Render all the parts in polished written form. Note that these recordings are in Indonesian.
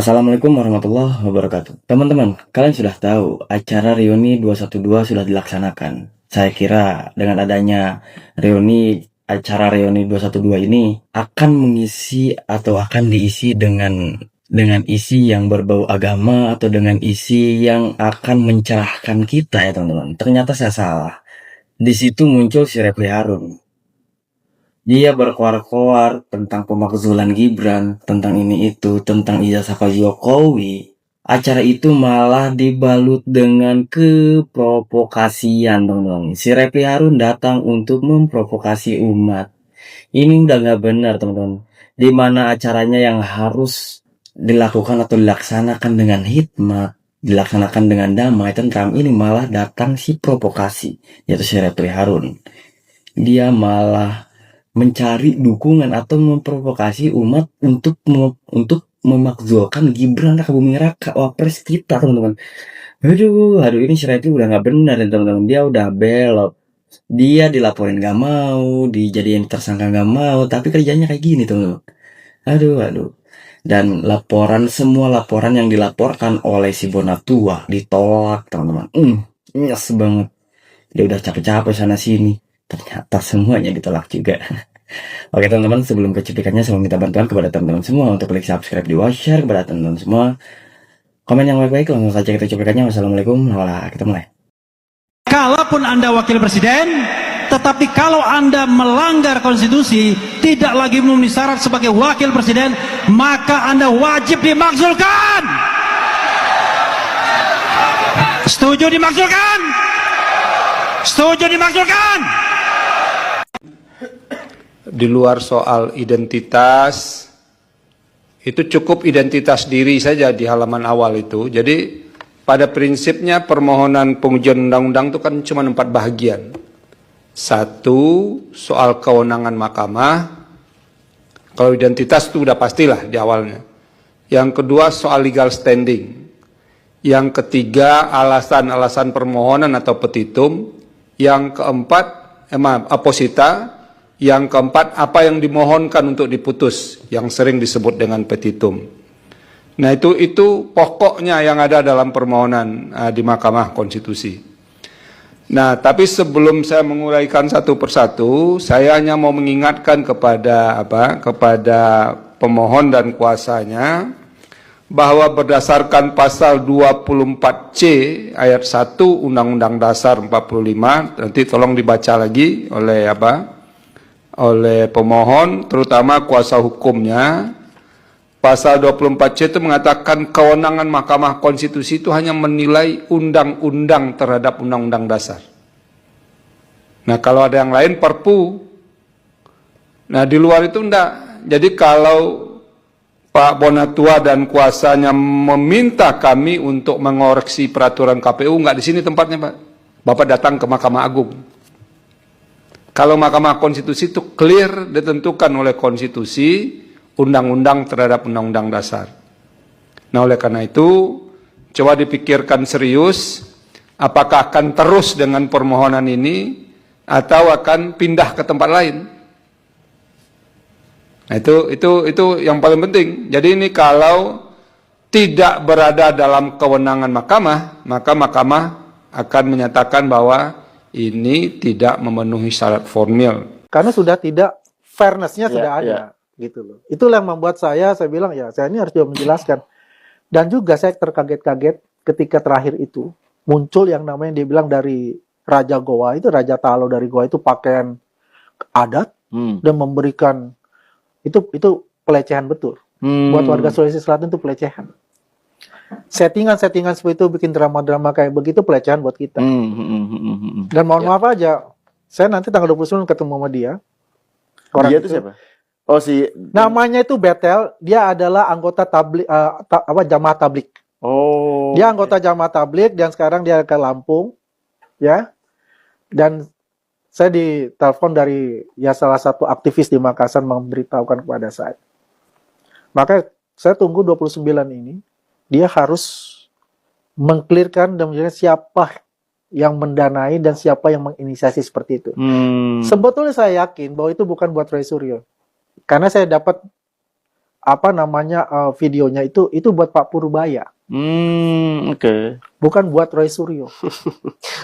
Assalamualaikum warahmatullahi wabarakatuh. Teman-teman, kalian sudah tahu acara reuni 212 sudah dilaksanakan. Saya kira dengan adanya acara reuni 212 ini akan mengisi atau akan diisi dengan isi yang berbau agama atau dengan isi yang akan mencerahkan kita ya teman-teman. Ternyata saya salah. Di situ muncul si Refli Harun. Dia berkoar-koar tentang pemakzulan Gibran, tentang ini itu, tentang ijazah Pak Jokowi. Acara itu malah dibalut dengan keprovokasian, teman-teman. Si Refli Harun datang untuk memprovokasi umat. Ini udah nggak benar, teman-teman. Di mana acaranya yang harus dilakukan atau dilaksanakan dengan hikmat, dilaksanakan dengan damai, tentram, ini malah datang si provokasi, yaitu si Refli Harun. Dia malah mencari dukungan atau memprovokasi umat untuk memakzulkan Gibran Raka Buming Raka wapres kita, teman-teman. Aduh, ini Syirah itu udah nggak benar ya teman-teman. Dia udah belok. Dia dilaporin nggak mau, dijadiin tersangka nggak mau, tapi kerjanya kayak gini teman-teman. Aduh. Dan semua laporan yang dilaporkan oleh si Bonatua ditolak, teman-teman. Nyes banget. Dia udah capek-capek sana sini. Ternyata semuanya ditolak juga. Oke teman-teman, sebelum ke cuplikannya saya minta bantuan kepada teman-teman semua untuk klik subscribe, di share kepada teman-teman semua, komen yang baik-baik, langsung saja kita cuplikannya. Wassalamualaikum. Kita mulai. Kalaupun Anda wakil presiden, tetapi kalau Anda melanggar konstitusi, tidak lagi memenuhi syarat sebagai wakil presiden, maka Anda wajib dimakzulkan. Setuju dimakzulkan? Setuju dimakzulkan? Di luar soal identitas, itu cukup identitas diri saja di halaman awal itu. Jadi pada prinsipnya permohonan pengujian undang-undang itu kan cuma 4 bagian. 1, soal kewenangan mahkamah. Kalau identitas itu udah pastilah di awalnya. Yang kedua soal legal standing. Yang ketiga alasan-alasan permohonan atau petitum. Yang keempat aposita. Yang keempat, apa yang dimohonkan untuk diputus, yang sering disebut dengan petitum. Nah itu pokoknya yang ada dalam permohonan di Mahkamah Konstitusi. Nah tapi sebelum saya menguraikan satu persatu, saya hanya mau mengingatkan kepada pemohon dan kuasanya, bahwa berdasarkan pasal 24C ayat 1 Undang-Undang Dasar 45, nanti tolong dibaca lagi oleh pemohon, terutama kuasa hukumnya. Pasal 24C itu mengatakan kewenangan Mahkamah Konstitusi itu hanya menilai undang-undang terhadap undang-undang dasar. Nah kalau ada yang lain perpu. Nah di luar itu enggak. Jadi kalau Pak Bonatua dan kuasanya meminta kami untuk mengoreksi peraturan KPU, enggak di sini tempatnya Pak. Bapak datang ke Mahkamah Agung. Kalau Mahkamah Konstitusi itu clear ditentukan oleh konstitusi, undang-undang terhadap undang-undang dasar. Nah oleh karena itu, coba dipikirkan serius, apakah akan terus dengan permohonan ini, atau akan pindah ke tempat lain. Nah itu yang paling penting. Jadi ini kalau tidak berada dalam kewenangan mahkamah, maka mahkamah akan menyatakan bahwa ini tidak memenuhi syarat formil. Karena sudah tidak, fairness-nya sudah ada. Gitu loh. Itulah yang membuat saya bilang ya, saya ini harus juga menjelaskan. Dan juga saya terkaget-kaget ketika terakhir itu, muncul yang namanya dia bilang dari Raja Goa, itu Raja Talo dari Goa itu pakaian adat, dan memberikan, itu pelecehan betul. Buat warga Sulawesi Selatan itu pelecehan. Settingan seperti itu, bikin drama-drama kayak begitu, pelecehan buat kita. Dan mohon maaf aja, saya nanti tanggal 29 ketemu sama dia. Orang dia itu siapa? Oh namanya itu Betel, dia adalah anggota tablik, jamaah tablik. Oh. Dia anggota jamaah tablik dan sekarang dia ke Lampung, ya. Dan saya ditelepon dari salah satu aktivis di Makassar memberitahukan kepada saya. Maka saya tunggu 29 ini. Dia harus mengklirkan dan menjelaskan siapa yang mendanai dan siapa yang menginisiasi seperti itu. Sebetulnya saya yakin bahwa itu bukan buat Roy Suryo. Karena saya dapat apa namanya videonya itu buat Pak Purbaya, Oke. bukan buat Roy Suryo.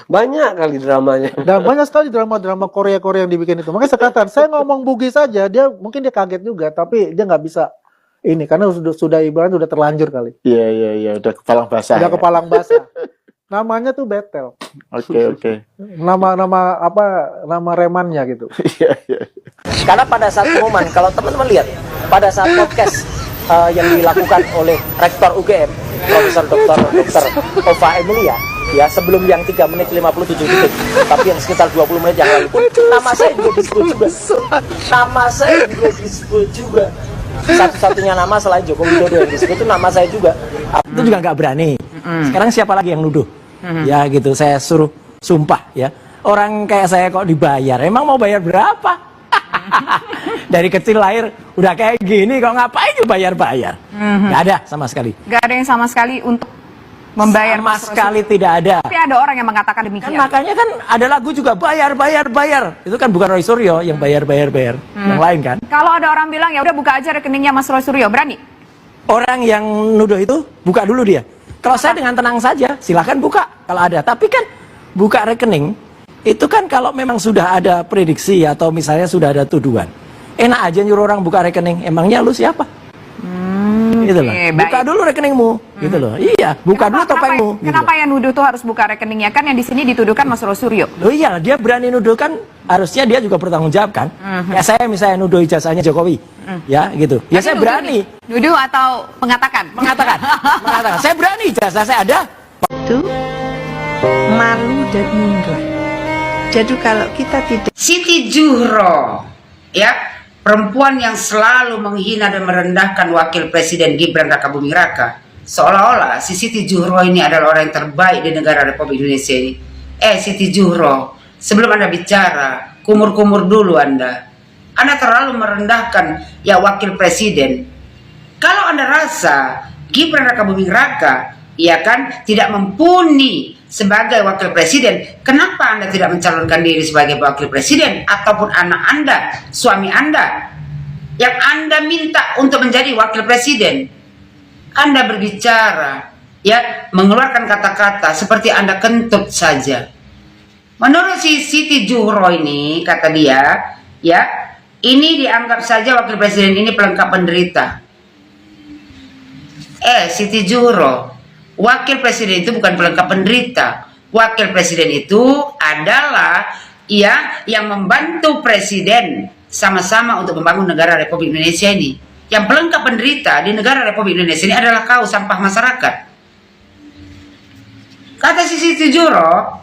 Banyak kali dramanya. Dan banyak sekali drama-drama Korea yang dibikin itu. Makanya saya katakan, saya ngomong Bugis saja, mungkin dia kaget juga, tapi dia nggak bisa ini karena sudah ibaratnya udah terlanjur kali. Iya, udah kepalang basah. Udah ya? kepalang basah. Namanya tuh Betel. Oke. Nama remannya gitu. Iya. Karena pada saat pengumuman, kalau teman-teman lihat, pada saat podcast yang dilakukan oleh Rektor UGM, Profesor Dr. Ova Emilia, ya sebelum yang 3 menit 57 detik, tapi yang sekitar 20 menit yang lalu pun, nama saya juga disebut juga. Nama saya juga disebut juga. Satu-satunya nama selain Joko Widodo yang disebut itu nama saya juga. Itu juga nggak berani. Sekarang siapa lagi yang nuduh? Ya gitu, saya suruh sumpah ya. Orang kayak saya kok dibayar? Emang mau bayar berapa? Dari kecil lahir udah kayak gini kok ngapain bayar-bayar? Nggak ada sama sekali. Nggak ada yang sama sekali untuk membayar Sama Mas sekali Roy. tidak ada. Tapi ada orang yang mengatakan Kan demikian. makanya kan ada lagu juga bayar. Itu kan bukan Roy Suryo yang bayar. Yang lain kan. Kalau ada orang bilang ya udah buka aja rekeningnya Mas Roy Suryo, berani? Orang yang nuduh itu buka dulu dia. Kalau saya dengan tenang saja, silahkan buka kalau ada. Tapi kan buka rekening itu kan kalau memang sudah ada prediksi atau misalnya sudah ada tuduhan. Enak aja nyuruh orang buka rekening. Emangnya lu siapa? Gitu loh. Oke, Buka baik. dulu rekeningmu. Gitu loh. Iya, buka dulu topengmu. Gitu Kenapa loh. yang nuduh tuh harus buka rekeningnya? Kan yang di sini dituduhkan Mas Roy Suryo. Loh iya, dia berani nuduh kan harusnya dia juga bertanggung jawab kan. Ya saya misalnya nuduh ijazahnya Jokowi. Ya gitu. Ya Tapi saya nuduh berani nih. Nuduh atau mengatakan? mengatakan. Saya berani ijazah saya ada. Itu malu dan mundur. Jadi kalau kita tidak Siti Zuhro, ya, perempuan yang selalu menghina dan merendahkan Wakil Presiden Gibran Rakabuming Raka, seolah-olah si Siti Zuhro ini adalah orang yang terbaik di negara Republik Indonesia ini. Siti Zuhro, sebelum Anda bicara, kumur-kumur dulu Anda. Anda terlalu merendahkan ya Wakil Presiden. Kalau Anda rasa Gibran Rakabuming Raka, ya kan, tidak mumpuni sebagai wakil presiden, kenapa Anda tidak mencalonkan diri sebagai wakil presiden ataupun anak Anda, suami Anda yang Anda minta untuk menjadi wakil presiden? Anda berbicara, ya, mengeluarkan kata-kata seperti Anda kentut saja. Menurut si Siti Zuhro ini, kata dia, ya, ini dianggap saja wakil presiden ini pelengkap penderita. Siti Zuhro, wakil presiden itu bukan pelengkap penderita. Wakil presiden itu adalah ya yang membantu presiden sama-sama untuk membangun negara Republik Indonesia ini. Yang pelengkap penderita di negara Republik Indonesia ini adalah kau, sampah masyarakat. Kata si Siti Zuhro,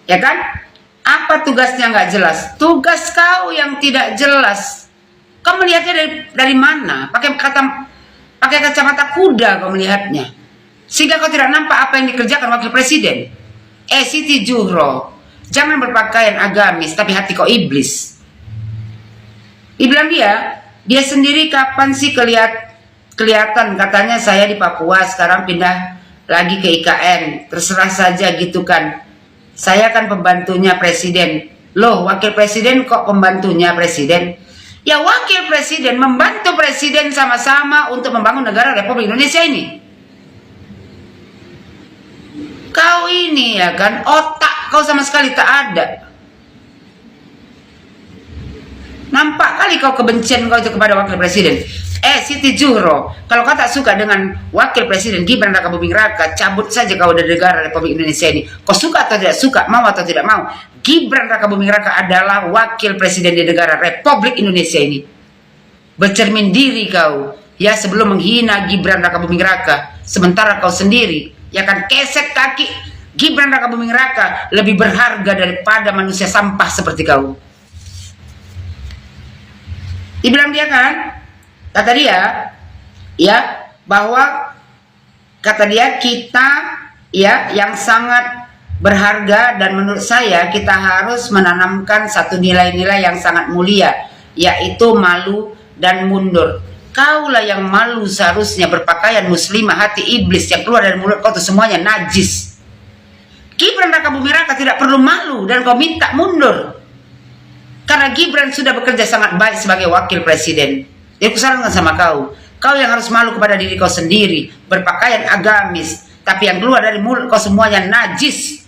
ya kan? Apa tugasnya nggak jelas? Tugas kau yang tidak jelas. Kau melihatnya dari mana? Pakai kacamata kuda kau melihatnya. Sehingga kau tidak nampak apa yang dikerjakan wakil presiden. Siti Zuhro, jangan berpakaian agamis tapi hati kau iblis. Dibilang dia sendiri kapan sih kelihatan, katanya saya di Papua sekarang pindah lagi ke IKN. Terserah saja gitu kan. Saya kan pembantunya presiden. Loh, wakil presiden kok pembantunya presiden? Ya wakil presiden membantu presiden sama-sama untuk membangun negara Republik Indonesia ini. Kau ini ya kan, otak kau sama sekali tak ada. Nampak kali kau kebencian kau itu kepada wakil presiden. Siti Zuhro, kalau kau tak suka dengan wakil presiden Gibran Rakabuming Raka, cabut saja kau dari negara Republik Indonesia ini. Kau suka atau tidak suka, mau atau tidak mau, Gibran Rakabuming Raka adalah wakil presiden di negara Republik Indonesia ini. Bercermin diri kau, ya, sebelum menghina Gibran Rakabuming Raka, sementara kau sendiri ya kan kesek kaki. Gibran Rakabuming Raka lebih berharga daripada manusia sampah seperti kau. Dibilang dia kan, kata dia, ya, bahwa kata dia kita ya yang sangat berharga dan menurut saya kita harus menanamkan satu nilai-nilai yang sangat mulia, yaitu malu dan mundur. Kaulah yang malu seharusnya berpakaian muslimah, hati iblis yang keluar dari mulut kau itu semuanya najis. Gibran Rakabuming Raka tidak perlu malu dan kau minta mundur. Karena Gibran sudah bekerja sangat baik sebagai wakil presiden. Jadi aku sarankan sama kau, Kau yang harus malu kepada diri kau sendiri, berpakaian agamis, tapi yang keluar dari mulut kau semuanya najis.